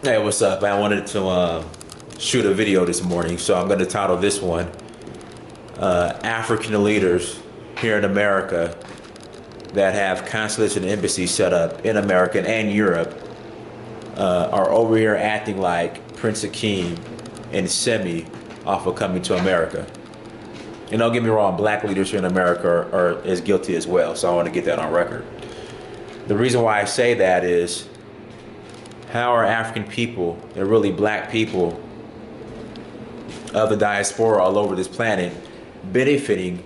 Hey, what's up? I wanted to shoot a video this morning, so I'm going to title this one African leaders here in America that have consulates and embassies set up in America and Europe are over here acting like Prince Akeem and Semmi off of Coming to America. And don't get me wrong, black leaders here in America are as guilty as well, so I want to get that on record. The reason why I say that is, how are African people and really black people of the diaspora all over this planet benefiting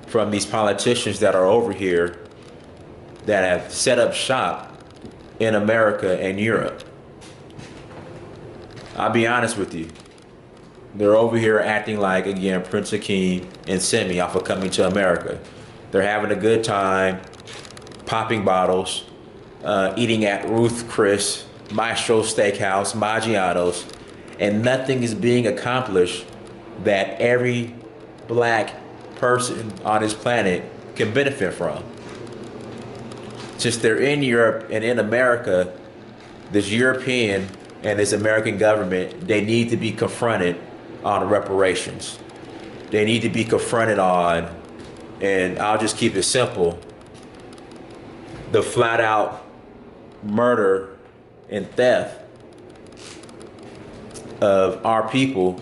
from these politicians that are over here that have set up shop in America and Europe? I'll be honest with you. They're over here acting like, again, Prince Akeem and Semmi off of Coming to America. They're having a good time, popping bottles, eating at Ruth Chris, Maestro Steakhouse, Maggiano's, and nothing is being accomplished that every black person on this planet can benefit from. Since they're in Europe and in America, this European and this American government, they need to be confronted on reparations. They need to be confronted on, and I'll just keep it simple, the flat out murder and theft of our people,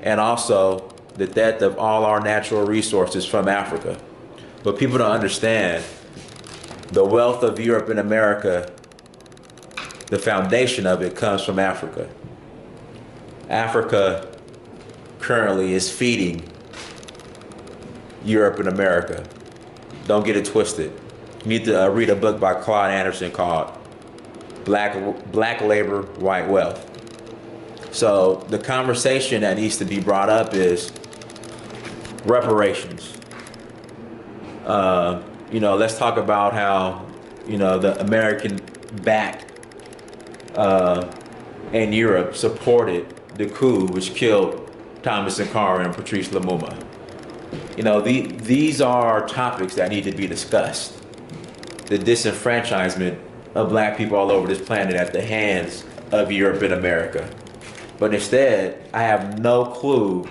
and also the theft of all our natural resources from Africa. But people don't understand the wealth of Europe and America. The foundation of it comes from Africa. Africa currently is feeding Europe and America. Don't get it twisted. You need to read a book by Claude Anderson called Black Labor, White Wealth. So the conversation that needs to be brought up is reparations. Let's talk about how, the American-backed and Europe supported the coup which killed Thomas Sankara and Patrice Lumumba. These are topics that need to be discussed. The disenfranchisement of black people all over this planet at the hands of Europe and America. But instead, I have no clue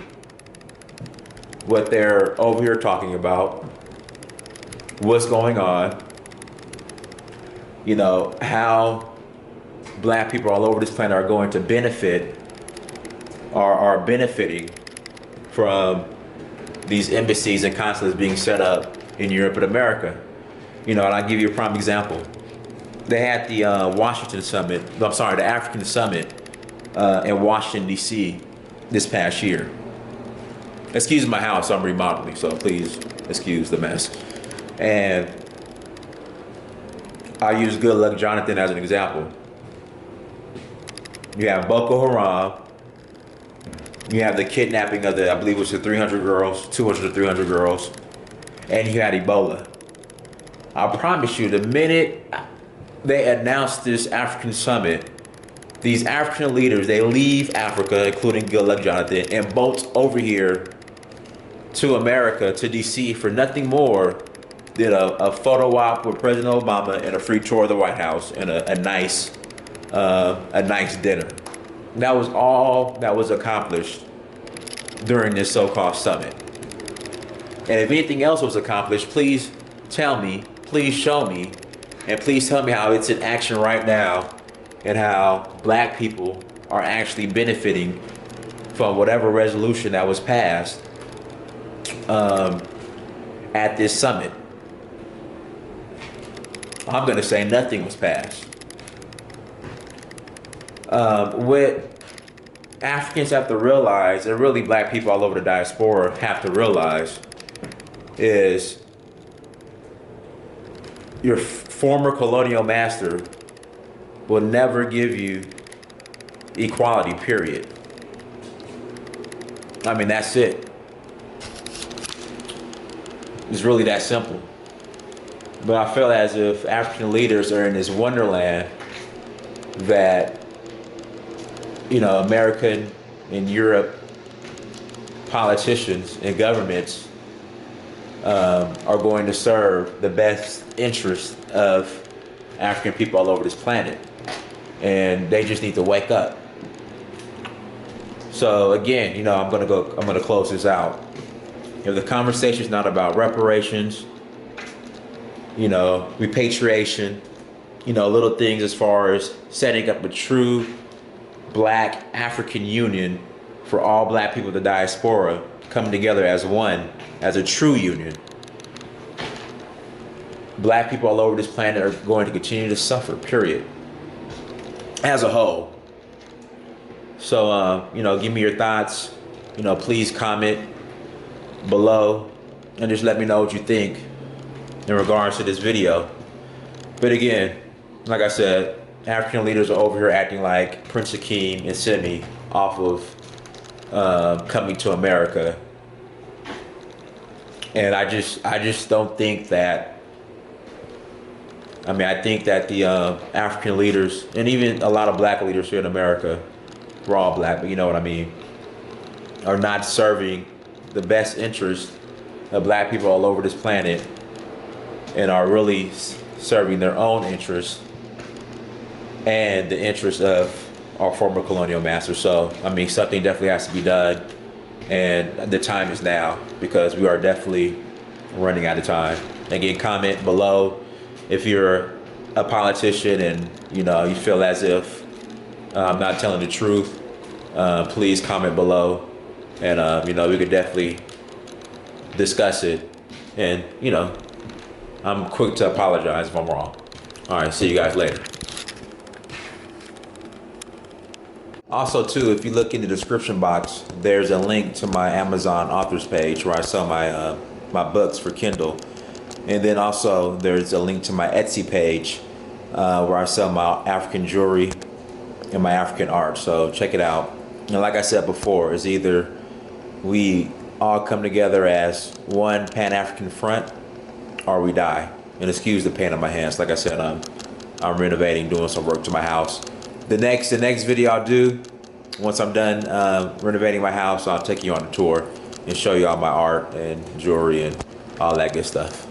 what they're over here talking about, what's going on, how black people all over this planet are going to benefit or are benefiting from these embassies and consulates being set up in Europe and America. And I'll give you a prime example. They had the the African Summit in Washington, D.C. this past year. Excuse my house, I'm remodeling, so please excuse the mess. And I use Good Luck Jonathan as an example. You have Boko Haram. You have the kidnapping of I believe it was the 300 girls, 200 to 300 girls. And you had Ebola. I promise you, the minute they announced this African summit, these African leaders, they leave Africa, including Good Luck Jonathan, and boats over here to America, to DC, for nothing more than a photo op with President Obama and a free tour of the White House and a nice dinner. That was all that was accomplished during this so-called summit. And if anything else was accomplished, please tell me, please show me, and please tell me how it's in action right now and how black people are actually benefiting from whatever resolution that was passed at this summit. I'm going to say nothing was passed. What Africans have to realize, and really black people all over the diaspora have to realize, is your former colonial master will never give you equality, period. I mean, that's it. It's really that simple. But I feel as if African leaders are in this wonderland that, American and Europe politicians and governments are going to serve the best interest of African people all over this planet. and they just need to wake up. So again, you know, I'm gonna close this out. If the conversation is not about reparations, you know, repatriation, you know, little things as far as setting up a true Black African union for all Black people of the diaspora coming together as one, as a true union. Black people all over this planet are going to continue to suffer, period, as a whole. So, you know, give me your thoughts. You know, please comment below and just let me know what you think in regards to this video. But again, like I said, African leaders are over here acting like Prince Akeem and Semmi off of Coming to America. And I just don't think that, I mean, I think that the African leaders, and even a lot of Black leaders here in America, we're all Black, but you know what I mean, are not serving the best interest of Black people all over this planet, and are really serving their own interests and the interests of our former colonial masters. So, I mean, something definitely has to be done, and the time is now, because we are definitely running out of time. Again, comment below if you're a politician and, you know, you feel as if I'm not telling the truth. Please comment below, and you know, we could definitely discuss it. And, you know, I'm quick to apologize if I'm wrong. All right, see you guys later. Also, too, if you look in the description box, there's a link to my Amazon authors page where I sell my my books for Kindle. And then also there's a link to my Etsy page where I sell my African jewelry and my African art. So check it out. And like I said before, it's either we all come together as one Pan-African front, or we die. And excuse the pain on my hands. Like I said, I'm renovating, doing some work to my house. The next video I'll do, once I'm done renovating my house, I'll take you on a tour and show you all my art and jewelry and all that good stuff.